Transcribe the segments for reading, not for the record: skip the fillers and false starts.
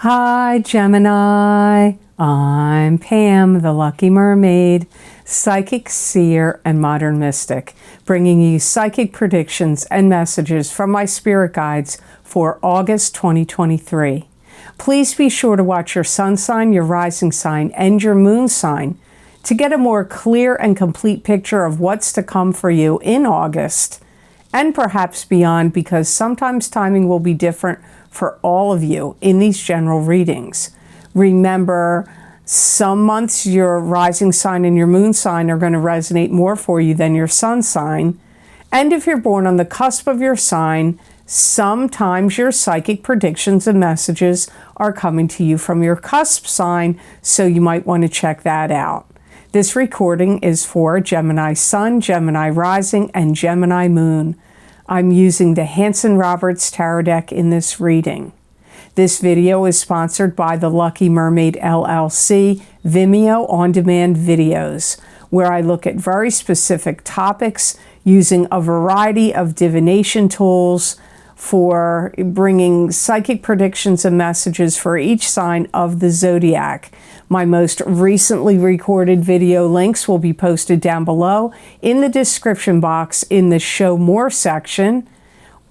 Hi, Gemini. I'm Pam, the Lucky Mermaid, psychic, seer, and modern mystic, bringing you psychic predictions and messages from my spirit guides for August 2023. Please be sure to watch your sun sign, your rising sign, and your moon sign to get a more clear and complete picture of what's to come for you in August and perhaps beyond, because sometimes timing will be different for all of you in these general readings. Remember, some months your rising sign and your moon sign are going to resonate more for you than your sun sign. And if you're born on the cusp of your sign, sometimes your psychic predictions and messages are coming to you from your cusp sign, so you might want to check that out. This recording is for Gemini Sun, Gemini Rising, and Gemini Moon. I'm using the Hanson-Roberts Tarot deck in this reading. This video is sponsored by the Lucky Mermaid LLC Vimeo on-demand videos, where I look at very specific topics using a variety of divination tools for bringing psychic predictions and messages for each sign of the zodiac. My most recently recorded video links will be posted down below in the description box in the Show More section,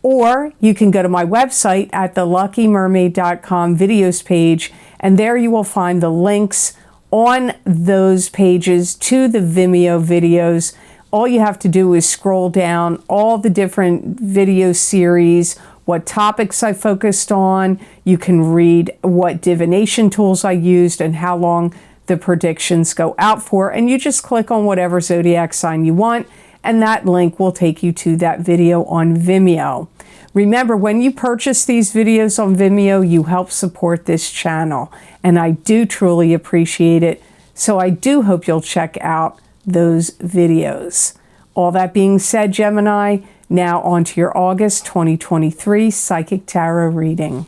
or you can go to my website at theluckymermaid.com videos page, and there you will find the links on those pages to the Vimeo videos. All you have to do is scroll down all the different video series, what topics I focused on. You can read what divination tools I used and how long the predictions go out for. And you just click on whatever zodiac sign you want, and that link will take you to that video on Vimeo. Remember, when you purchase these videos on Vimeo, you help support this channel, and I do truly appreciate it. So I do hope you'll check out those videos. All that being said, Gemini, now on to your August 2023 Psychic Tarot reading.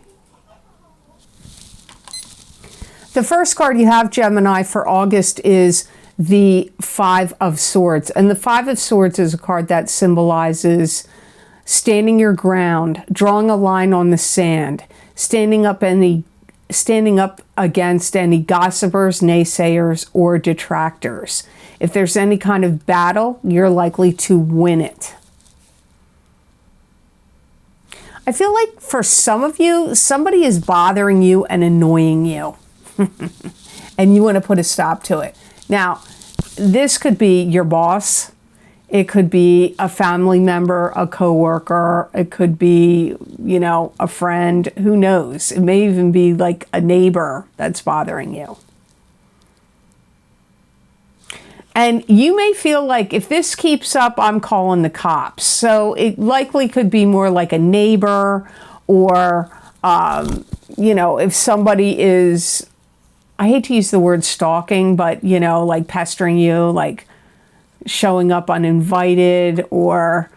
The first card you have, Gemini, for August is the Five of Swords. And the Five of Swords is a card that symbolizes standing your ground, drawing a line on the sand, standing up against any gossipers, naysayers, or detractors. If there's any kind of battle, you're likely to win it. I feel like for some of you, somebody is bothering you and annoying you, and you want to put a stop to it. Now, this could be your boss. It could be a family member, a coworker. It could be, a friend. Who knows? It may even be like a neighbor that's bothering you. And you may feel like if this keeps up, I'm calling the cops. So it likely could be more like a neighbor, or, if somebody is, I hate to use the word stalking, but, like pestering you, like showing up uninvited, or,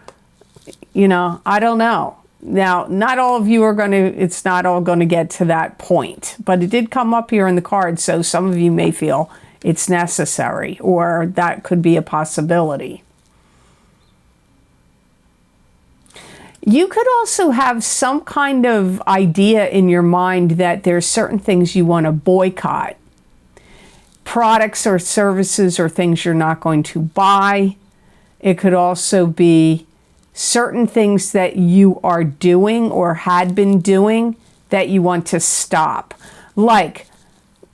I don't know. Now, not all of you are it's not all going to get to that point, but it did come up here in the card. So some of you may feel it's necessary, or that could be a possibility. You could also have some kind of idea in your mind that there's certain things you want to boycott. Products or services or things you're not going to buy. It could also be certain things that you are doing or had been doing that you want to stop. Like,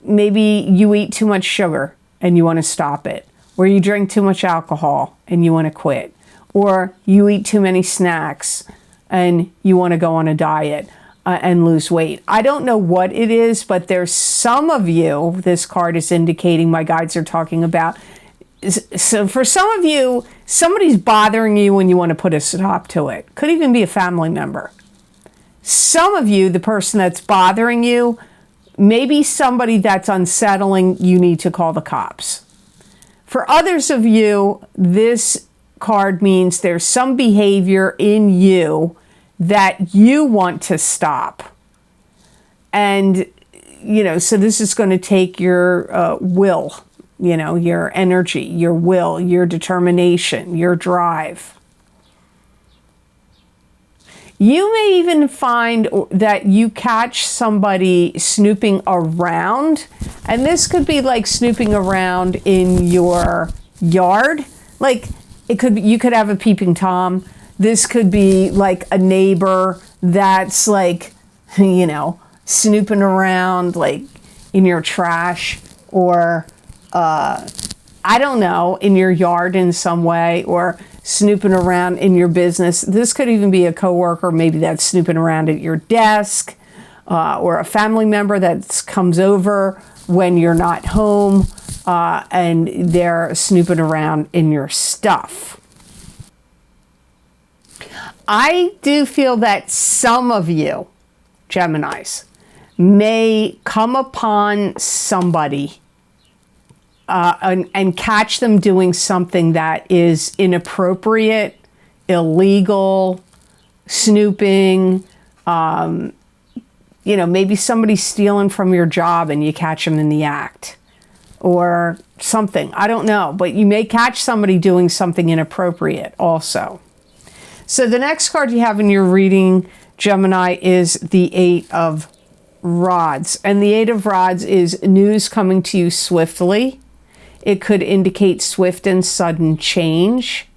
maybe you eat too much sugar and you want to stop it, or you drink too much alcohol and you want to quit, or you eat too many snacks and you want to go on a diet and lose weight. I don't know what it is, but there's some of you, this card is indicating, my guides are talking about. So for some of you, somebody's bothering you and you want to put a stop to it. Could even be a family member. Some of you, the person that's bothering you, maybe somebody that's unsettling, you need to call the cops. For others of you, this card means there's some behavior in you that you want to stop. And, so this is going to take your will, your energy, your will, your determination, your drive. You may even find that you catch somebody snooping around, and this could be like snooping around in your yard. Like you could have a peeping Tom. This could be like a neighbor that's like, snooping around like in your trash, or I don't know, in your yard in some way, or snooping around in your business. This could even be a coworker, maybe that's snooping around at your desk, or a family member that comes over when you're not home, and they're snooping around in your stuff. I do feel that some of you, Geminis, may come upon somebody and catch them doing something that is inappropriate, illegal, snooping. Maybe somebody's stealing from your job and you catch them in the act, or something. I don't know, but you may catch somebody doing something inappropriate also. So the next card you have in your reading, Gemini, is the Eight of Rods. And the Eight of Rods is news coming to you swiftly. It could indicate swift and sudden change.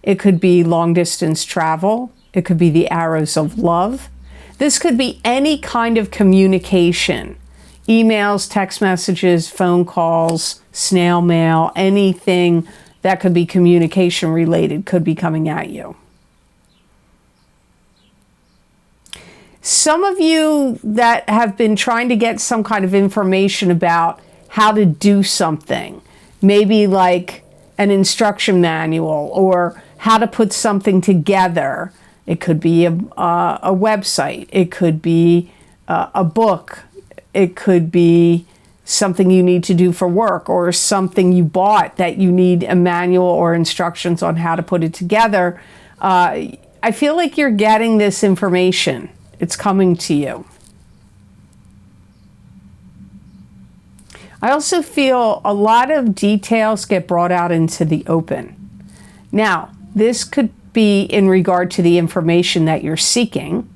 It could be long distance travel. It could be the arrows of love. This could be any kind of communication. Emails, text messages, phone calls, snail mail, anything that could be communication related could be coming at you. Some of you that have been trying to get some kind of information about how to do something, maybe like an instruction manual or how to put something together. It could be a website. It could be a book. It could be something you need to do for work, or something you bought that you need a manual or instructions on how to put it together. I feel like you're getting this information. It's coming to you. I also feel a lot of details get brought out into the open. Now, this could be in regard to the information that you're seeking.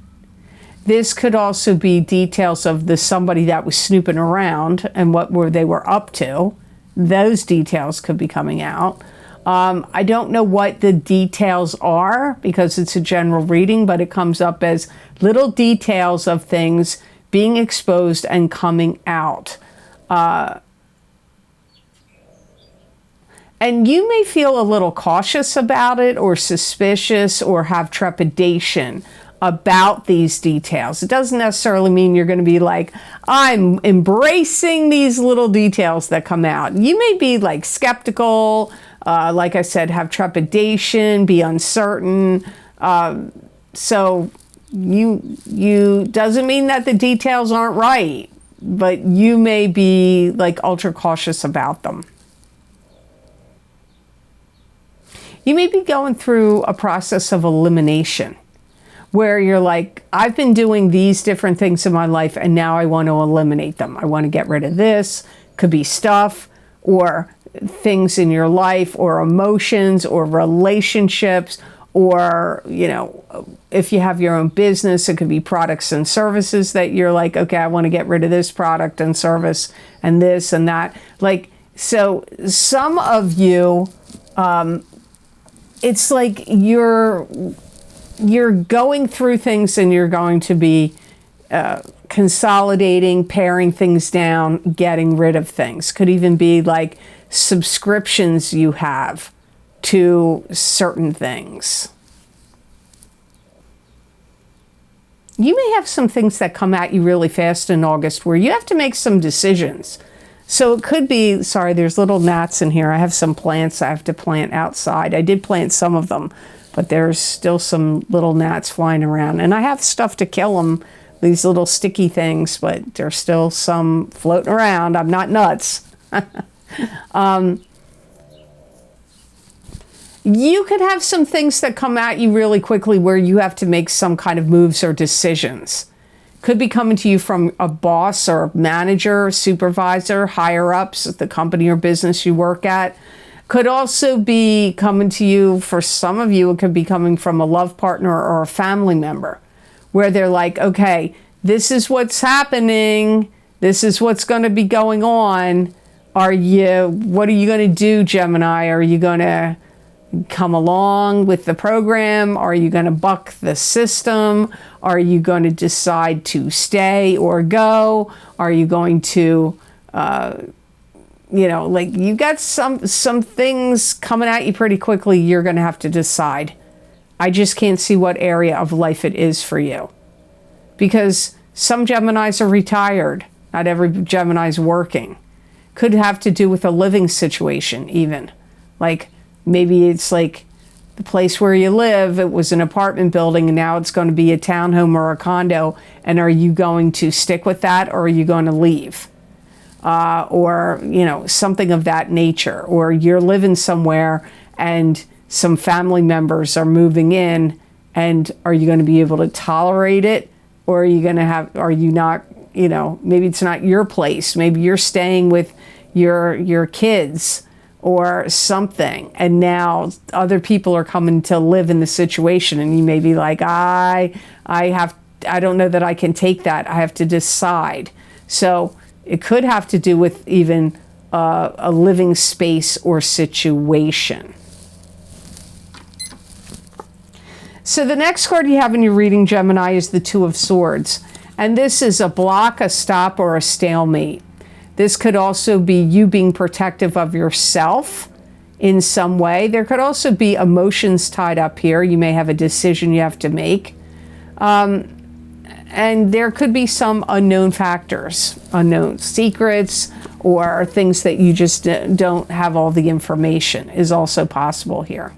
This could also be details of somebody that was snooping around and they were up to. Those details could be coming out. I don't know what the details are because it's a general reading, but it comes up as little details of things being exposed and coming out. And you may feel a little cautious about it, or suspicious, or have trepidation about these details. It doesn't necessarily mean you're going to be like, I'm embracing these little details that come out. You may be like skeptical, like I said, have trepidation, be uncertain. So you doesn't mean that the details aren't right, but you may be like ultra cautious about them. You may be going through a process of elimination where you're like, I've been doing these different things in my life and now I want to eliminate them. I want to get rid of this. Could be stuff or things in your life, or emotions, or relationships, or, if you have your own business, it could be products and services that you're like, okay, I want to get rid of this product and service and this and that. So some of you, it's like you're going through things and you're going to be consolidating, paring things down, getting rid of things. Could even be like subscriptions you have to certain things. You may have some things that come at you really fast in August where you have to make some decisions. So it could be, sorry, there's little gnats in here. I have some plants I have to plant outside. I did plant some of them, but there's still some little gnats flying around. And I have stuff to kill them, these little sticky things, but there's still some floating around. I'm not nuts. You could have some things that come at you really quickly where you have to make some kind of moves or decisions. Could be coming to you from a boss or a manager, supervisor, higher ups at the company or business you work at. Could also be coming to you, for some of you, it could be coming from a love partner or a family member, where they're like, okay, this is what's happening. This is what's going to be going on. What are you going to do, Gemini? Are you going to come along with the program? Are you going to buck the system? Are you going to decide to stay or go? Are you going to, like, you got some things coming at you pretty quickly. You're going to have to decide. I just can't see what area of life it is for you. Because some Geminis are retired. Not every Gemini is working. Could have to do with a living situation even. Like, maybe it's like the place where you live, it was an apartment building and now it's going to be a townhome or a condo. And are you going to stick with that, or are you going to leave? Or, something of that nature. Or you're living somewhere and some family members are moving in, and are you going to be able to tolerate it? Or are you not, maybe it's not your place. Maybe you're staying with your kids or something, and now other people are coming to live in the situation, and you may be like, I don't know that I can take that. I have to decide. So it could have to do with even a living space or situation. So the next card you have in your reading, Gemini, is the Two of Swords. And this is a block, a stop, or a stalemate. This could also be you being protective of yourself in some way. There could also be emotions tied up here. You may have a decision you have to make. And there could be some unknown factors, unknown secrets, or things that you just don't have all the information is also possible here.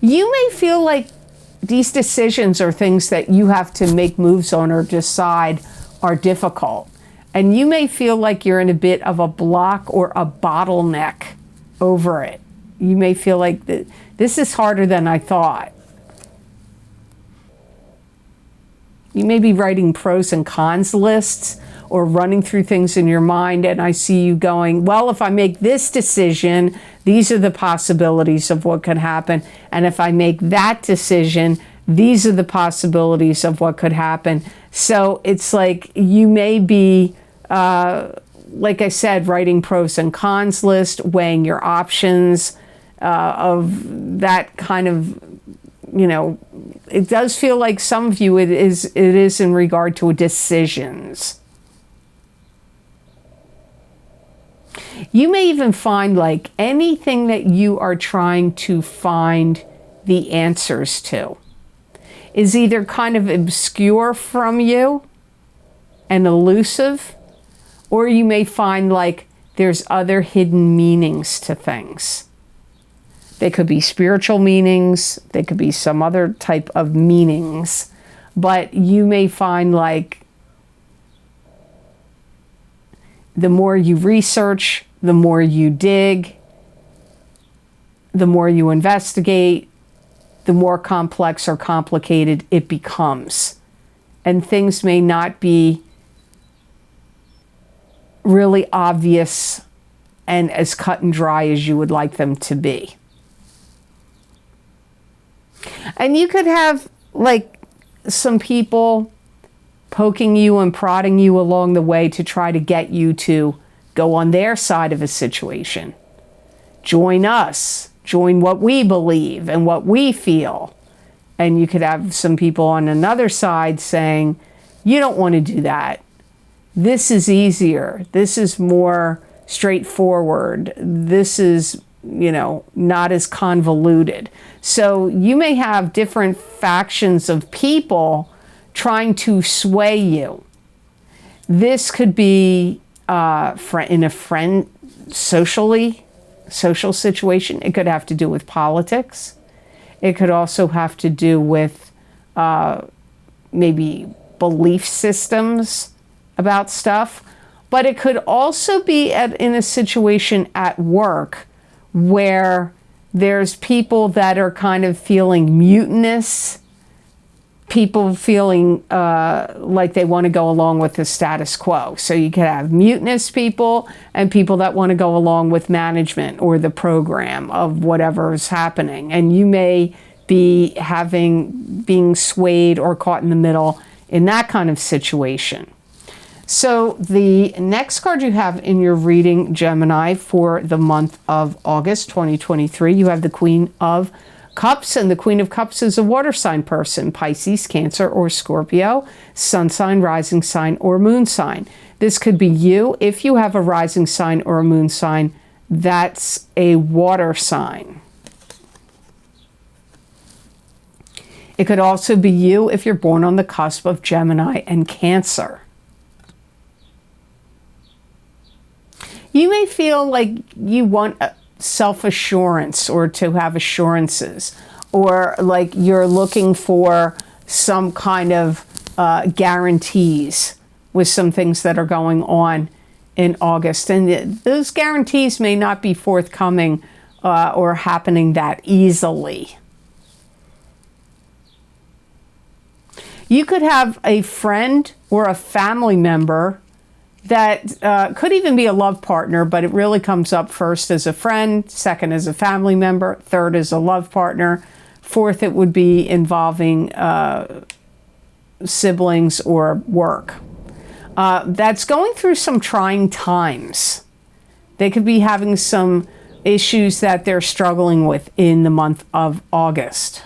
You may feel like these decisions are things that you have to make moves on or decide are difficult. And you may feel like you're in a bit of a block or a bottleneck over it. You may feel like this is harder than I thought. You may be writing pros and cons lists or running through things in your mind, and I see you going, well, if I make this decision, these are the possibilities of what could happen. And if I make that decision, these are the possibilities of what could happen. So it's like you may be, like I said, writing pros and cons list, weighing your options, of that kind of, it does feel like some of you, it is in regard to decisions. You may even find like anything that you are trying to find the answers to is either kind of obscure from you and elusive, or you may find like there's other hidden meanings to things. They could be spiritual meanings, they could be some other type of meanings, but you may find like the more you research, the more you dig, the more you investigate, the more complex or complicated it becomes. And things may not be really obvious and as cut and dry as you would like them to be. And you could have like some people poking you and prodding you along the way to try to get you to go on their side of a situation. Join us. Join what we believe and what we feel. And you could have some people on another side saying, you don't want to do that. This is easier. This is more straightforward. This is, not as convoluted. So you may have different factions of people trying to sway you. This could be in a social situation. It could have to do with politics. It could also have to do with maybe belief systems about stuff. But it could also be in a situation at work where there's people that are kind of feeling mutinous people feeling like they want to go along with the status quo. So you could have mutinous people and people that want to go along with management or the program of whatever is happening. And you may be being swayed or caught in the middle in that kind of situation. So the next card you have in your reading, Gemini, for the month of August 2023, you have the Queen of Cups, and the Queen of Cups is a water sign person, Pisces, Cancer, or Scorpio, sun sign, rising sign, or moon sign. This could be you. If you have a rising sign or a moon sign, that's a water sign. It could also be you if you're born on the cusp of Gemini and Cancer. You may feel like you want self-assurance or to have assurances, or like you're looking for some kind of guarantees with some things that are going on in August. And those guarantees may not be forthcoming or happening that easily. You could have a friend or a family member that could even be a love partner, but it really comes up first as a friend, second as a family member, third as a love partner, fourth it would be involving siblings or work. That's going through some trying times. They could be having some issues that they're struggling with in the month of August.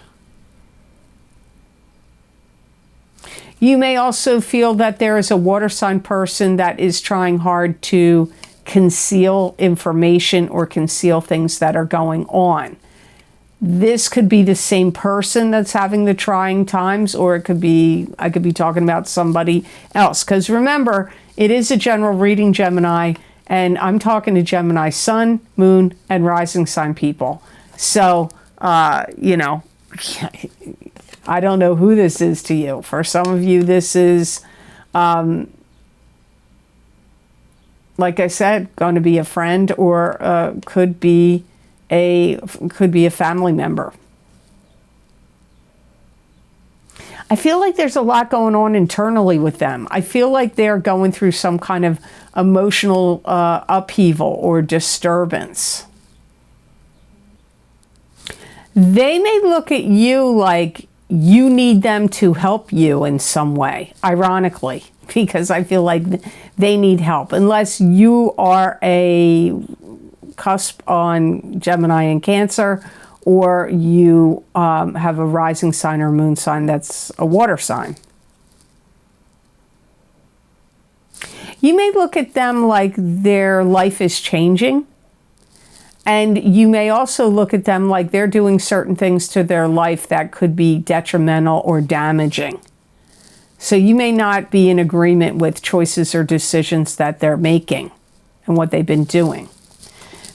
You may also feel that there is a water sign person that is trying hard to conceal information or conceal things that are going on. This could be the same person that's having the trying times, or it could be, I could be talking about somebody else. Because remember, it is a general reading, Gemini, and I'm talking to Gemini sun, moon, and rising sign people. So, you know, I don't know who this is to you. For some of you, this is, like I said, going to be a friend, or could be a family member. I feel like there's a lot going on internally with them. I feel like they're going through some kind of emotional upheaval or disturbance. They may look at you like you need them to help you in some way, ironically, because I feel like they need help. Unless you are a cusp on Gemini and Cancer, or you have a rising sign or moon sign that's a water sign. You may look at them like their life is changing. And you may also look at them like they're doing certain things to their life that could be detrimental or damaging. So you may not be in agreement with choices or decisions that they're making and what they've been doing.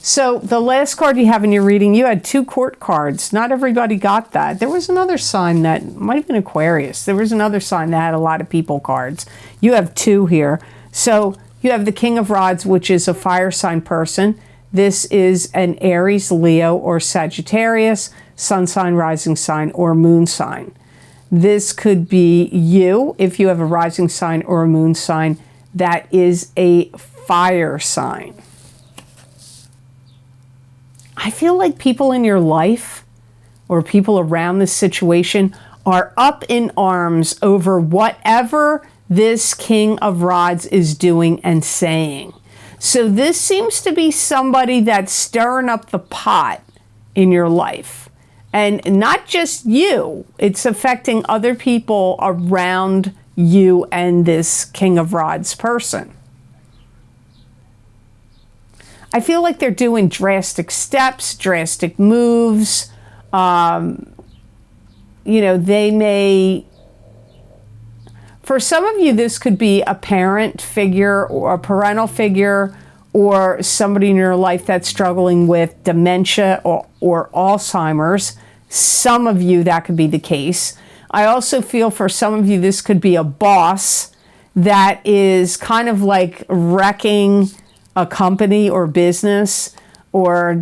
So the last card you have in your reading, you had 2 court cards. Not everybody got that. There was another sign that might have been Aquarius. There was another sign that had a lot of people cards. You have 2 here. So you have the King of Rods, which is a fire sign person. This is an Aries, Leo, or Sagittarius, sun sign, rising sign, or moon sign. This could be you if you have a rising sign or a moon sign that is a fire sign. I feel like people in your life or people around this situation are up in arms over whatever this King of Rods is doing and saying. So this seems to be somebody that's stirring up the pot in your life. And not just you, it's affecting other people around you and this King of Rods person. I feel like they're doing drastic steps, drastic moves. You know, they may... For some of you, this could be a parent figure or a parental figure, or somebody in your life that's struggling with dementia or Alzheimer's. Some of you, that could be the case. I also feel for some of you, this could be a boss that is kind of like wrecking a company or business, or,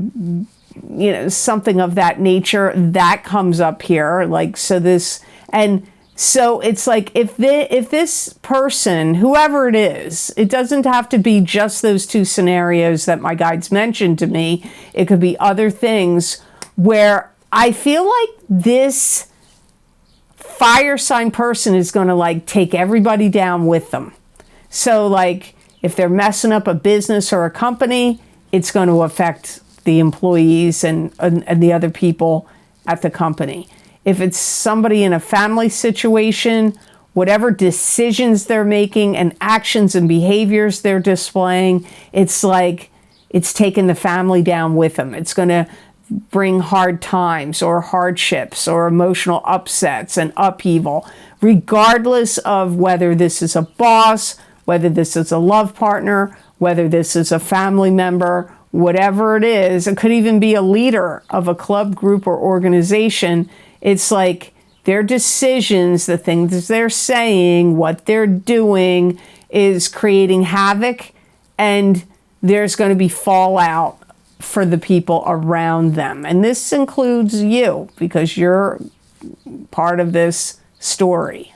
you know, something of that nature. That comes up here. Like, so this, and So it's like if this person, whoever it is, it doesn't have to be just those two scenarios that my guides mentioned to me. It could be other things where I feel like this fire sign person is going to like take everybody down with them. So like if they're messing up a business or a company, it's going to affect the employees and the other people at the company. If it's somebody in a family situation, whatever decisions they're making and actions and behaviors they're displaying, it's like it's taking the family down with them. It's going to bring hard times or hardships or emotional upsets and upheaval, regardless of whether this is a boss, whether this is a love partner, whether this is a family member, whatever it is. It could even be a leader of a club, group, or organization. It's like their decisions, the things they're saying, what they're doing is creating havoc, and there's going to be fallout for the people around them. And this includes you because you're part of this story.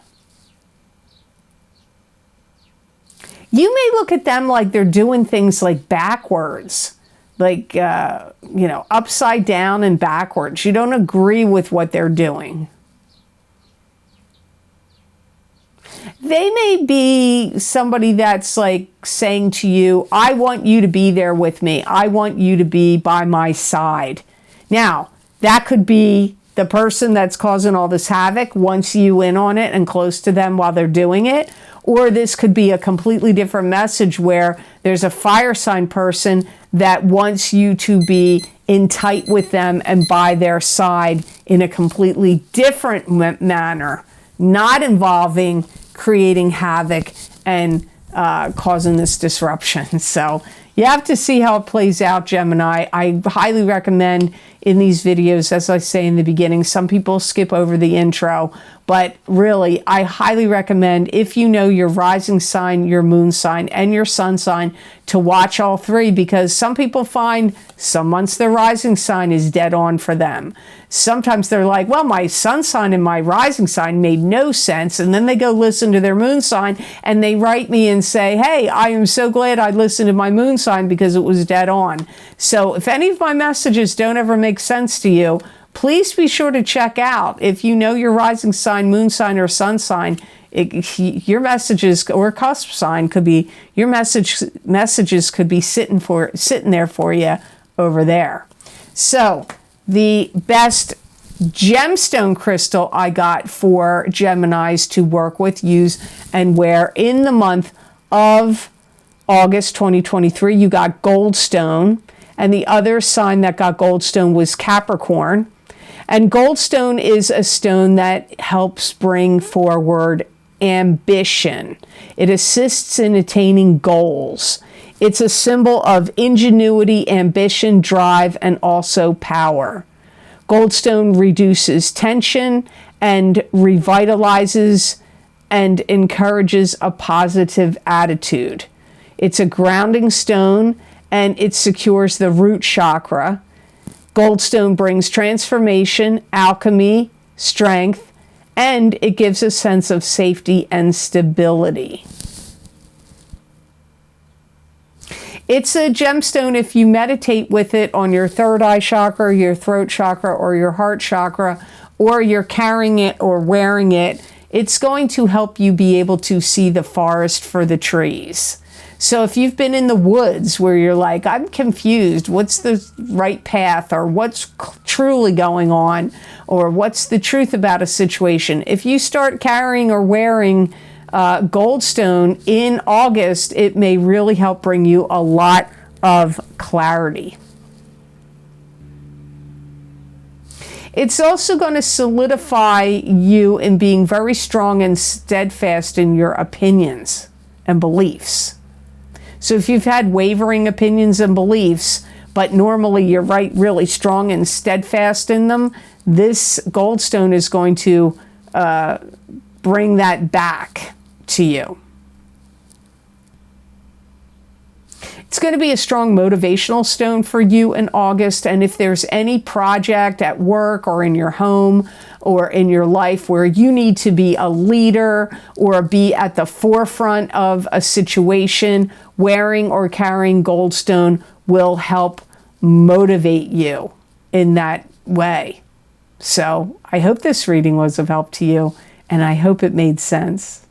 You may look at them like they're doing things like backwards, like, upside down and backwards. You don't agree with what they're doing. They may be somebody that's like saying to you, I want you to be there with me. I want you to be by my side. Now, that could be the person that's causing all this havoc wants you in on it and close to them while they're doing it. Or this could be a completely different message where there's a fire sign person that wants you to be in tight with them and by their side in a completely different manner, not involving creating havoc and causing this disruption. So you have to see how it plays out, Gemini. I highly recommend in these videos, as I say in the beginning, some people skip over the intro, but really, I highly recommend if you know your rising sign, your moon sign, and your sun sign to watch all three, because some people find some months their rising sign is dead on for them. Sometimes they're like, well, my sun sign and my rising sign made no sense. And then they go listen to their moon sign and they write me and say, hey, I am so glad I listened to my moon sign because it was dead on. So if any of my messages don't ever make sense to you, please be sure to check out. If you know your rising sign, moon sign, or sun sign, your messages or cusp sign could be, your messages could be sitting there for you over there. So the best gemstone crystal I got for Geminis to work with, use, and wear in the month of August 2023, you got Goldstone. And the other sign that got Goldstone was Capricorn. And Goldstone is a stone that helps bring forward ambition. It assists in attaining goals. It's a symbol of ingenuity, ambition, drive, and also power. Goldstone reduces tension and revitalizes and encourages a positive attitude. It's a grounding stone and it secures the root chakra. Goldstone brings transformation, alchemy, strength, and it gives a sense of safety and stability. It's a gemstone if you meditate with it on your third eye chakra, your throat chakra, or your heart chakra, or you're carrying it or wearing it. It's going to help you be able to see the forest for the trees. So if you've been in the woods where you're like, I'm confused, what's the right path, or what's truly going on, or what's the truth about a situation, if you start carrying or wearing Goldstone in August, it may really help bring you a lot of clarity. It's also going to solidify you in being very strong and steadfast in your opinions and beliefs. So if you've had wavering opinions and beliefs, but normally you're really strong and steadfast in them, this Goldstone is going to bring that back to you. It's going to be a strong motivational stone for you in August, and if there's any project at work or in your home or in your life where you need to be a leader or be at the forefront of a situation, wearing or carrying Goldstone will help motivate you in that way. So I hope this reading was of help to you, and I hope it made sense.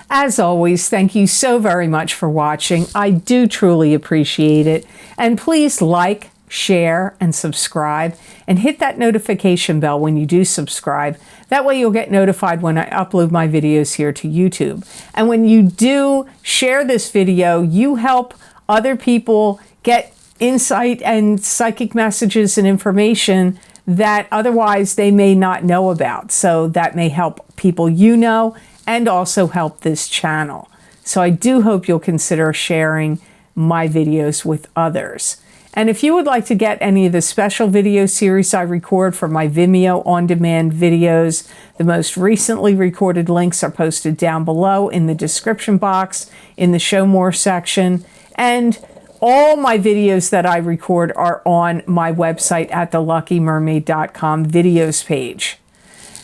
As always, thank you so very much for watching. I do truly appreciate it. And please like, share, and subscribe, and hit that notification bell when you do subscribe. That way you'll get notified when I upload my videos here to YouTube. And when you do share this video, you help other people get insight and psychic messages and information that otherwise they may not know about. So that may help people you know and also help this channel. So I do hope you'll consider sharing my videos with others. And if you would like to get any of the special video series I record for my Vimeo on-demand videos, the most recently recorded links are posted down below in the description box, in the Show More section. And all my videos that I record are on my website at the luckymermaid.com videos page.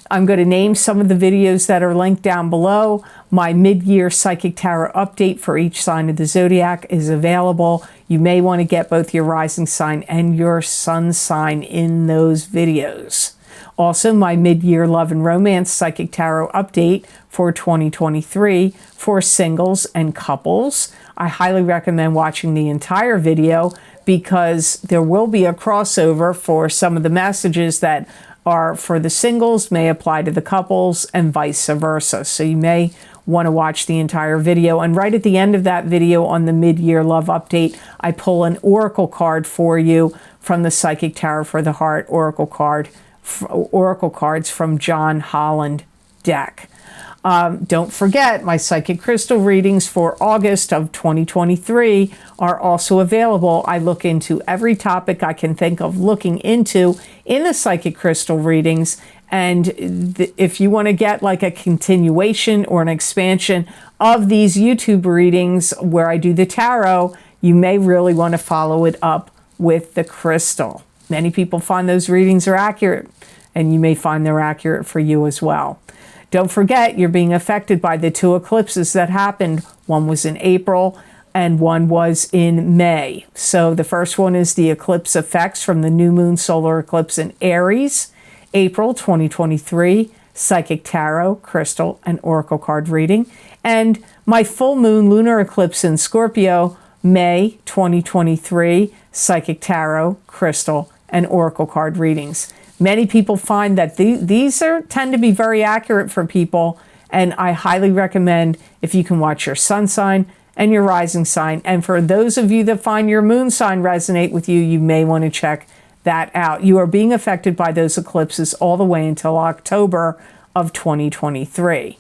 I'm going to name some of the videos that are linked down below. My mid-year Psychic Tarot update for each sign of the zodiac is available. You may want to get both your rising sign and your sun sign in those videos. Also, my mid-year love and romance Psychic Tarot update for 2023 for singles and couples. I highly recommend watching the entire video because there will be a crossover for some of the messages that are for the singles may apply to the couples and vice versa. So you may want to watch the entire video. And right at the end of that video on the mid-year love update, I pull an oracle card for you from the Psychic Tarot for the Heart oracle cards from John Holland deck. Don't forget, my psychic crystal readings for August of 2023 are also available. I look into every topic I can think of looking into in the psychic crystal readings. And if you want to get like a continuation or an expansion of these YouTube readings where I do the tarot, you may really want to follow it up with the crystal. Many people find those readings are accurate, and you may find they're accurate for you as well. Don't forget, you're being affected by the two eclipses that happened. One was in April and one was in May. So the first one is the eclipse effects from the new moon solar eclipse in Aries, April 2023, Psychic Tarot, Crystal, and Oracle card reading. And my full moon lunar eclipse in Scorpio, May 2023, Psychic Tarot, Crystal, and Oracle card readings. Many people find that these tend to be very accurate for people, and I highly recommend if you can watch your sun sign and your rising sign. And for those of you that find your moon sign resonate with you, you may want to check that out. You are being affected by those eclipses all the way until October of 2023.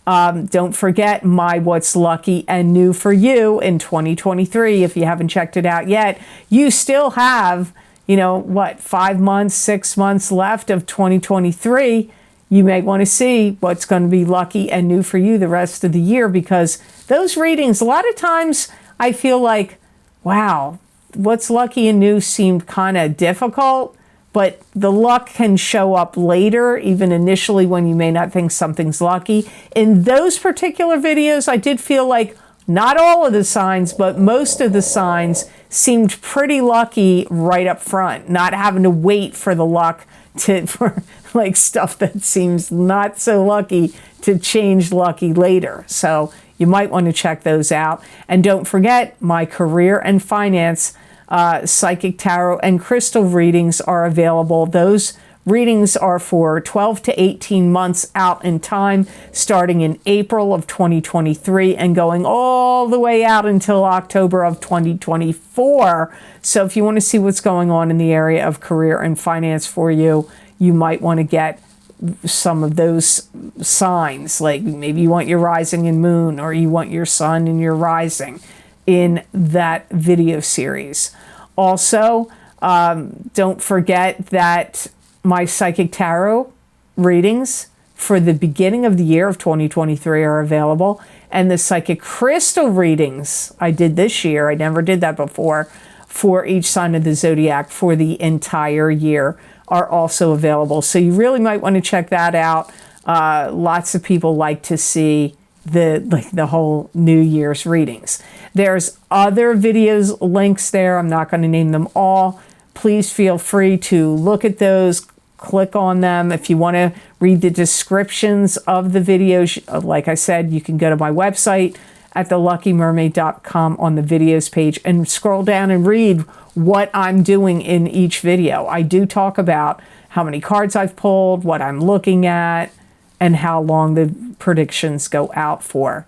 Don't forget my What's Lucky and New for You in 2023. If you haven't checked it out yet, you still have 5 months, 6 months left of 2023. You may want to see what's going to be lucky and new for you the rest of the year, because those readings, a lot of times I feel like, wow, what's lucky and new seemed kind of difficult, but the luck can show up later, even initially when you may not think something's lucky. In those particular videos, I did feel like not all of the signs, but most of the signs seemed pretty lucky right up front, not having to wait for the luck for like stuff that seems not so lucky to change lucky later. So you might want to check those out. And don't forget, my career and finance psychic tarot and crystal readings are available. Those readings are for 12 to 18 months out in time, starting in April of 2023 and going all the way out until October of 2024. So if you want to see what's going on in the area of career and finance for you, you might want to get some of those signs. Like maybe you want your rising and moon, or you want your sun and your rising in that video series. Also, don't forget that my psychic tarot readings for the beginning of the year of 2023 are available, and the psychic crystal readings I did this year, I never did that before, for each sign of the zodiac for the entire year are also available. So you really might want to check that out. Lots of people like to see the whole New Year's readings. There's other videos, links there. I'm not going to name them all. Please feel free to look at those, click on them. If you want to read the descriptions of the videos, like I said, you can go to my website at theluckymermaid.com on the videos page and scroll down and read what I'm doing in each video. I do talk about how many cards I've pulled, what I'm looking at, and how long the predictions go out for.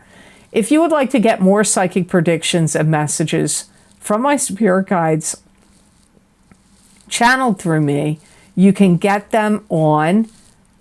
If you would like to get more psychic predictions and messages from my spirit guides channeled through me, you can get them on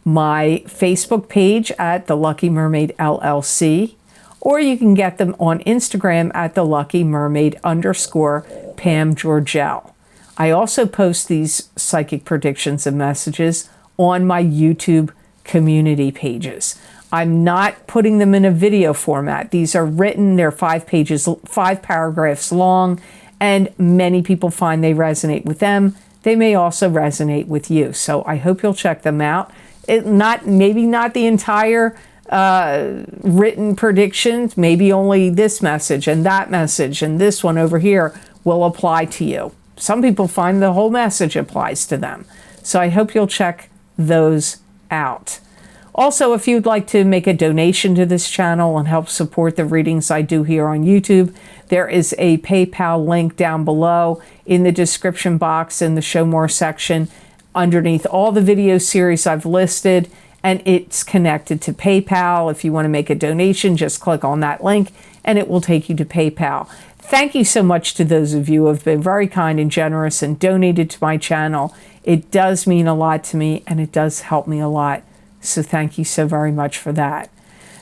my Facebook page at the Lucky Mermaid LLC, or you can get them on Instagram at the Lucky Mermaid _ Pam Georgel. I also post these psychic predictions and messages on my YouTube community pages. I'm not putting them in a video format. These are written, they're 5 paragraphs long, and many people find they resonate with them. They may also resonate with you. So I hope you'll check them out. Maybe not the entire written predictions, maybe only this message and that message and this one over here will apply to you. Some people find the whole message applies to them. So I hope you'll check those out. Also, if you'd like to make a donation to this channel and help support the readings I do here on YouTube, there is a PayPal link down below in the description box in the Show More section underneath all the video series I've listed, and it's connected to PayPal. If you want to make a donation, just click on that link and it will take you to PayPal. Thank you so much to those of you who have been very kind and generous and donated to my channel. It does mean a lot to me and it does help me a lot. So thank you so very much for that.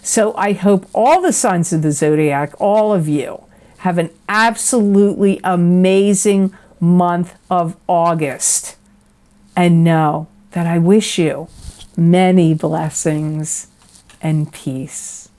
So I hope all the signs of the zodiac, all of you, have an absolutely amazing month of August. And know that I wish you many blessings and peace.